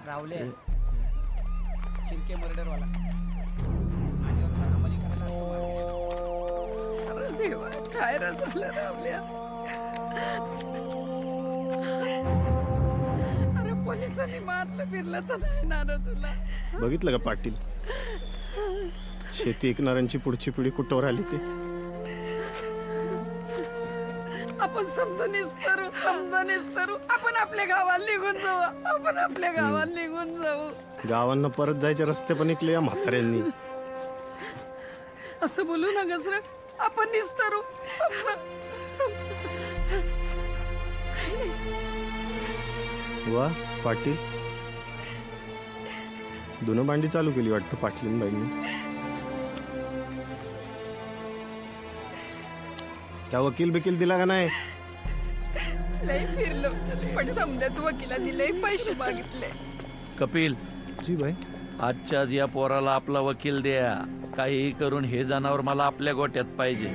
रावले शिर्के मर्डरवाला आणि अंमली करायला असतो मागे. अरे देवा, काय रे झालं रावल्या? अरे पोलिसांनी मारलं फिरलं तर नाही ना रे तुला? बघितलं का पाटील, शेती ऐकणाऱ्यांची पुढची पिढी कुठवर आली ते. आपण समजा निस्तरू आपण आपल्या गावाला निघून जाऊ. आपण आपल्या गावाला निघून जाऊ. गावांना परत जायचे रस्ते पण ऐकले या म्हाताऱ्यांनी. असं बोलू ना गसर, आपण निस्तरू. वा पाटील, दोन भांडी चालू केली वाटतं पाटलींबाईंनी. त्या वकील बिकील दिला का नाही? लय फिरलो पण समजाच वकिलांनी लय पैसे मागितले. कपिल, जी बाई. आजच्या या पोराला आपला वकील द्या. काहीही करून हे जनावर मला आपल्या गोट्यात पाहिजे.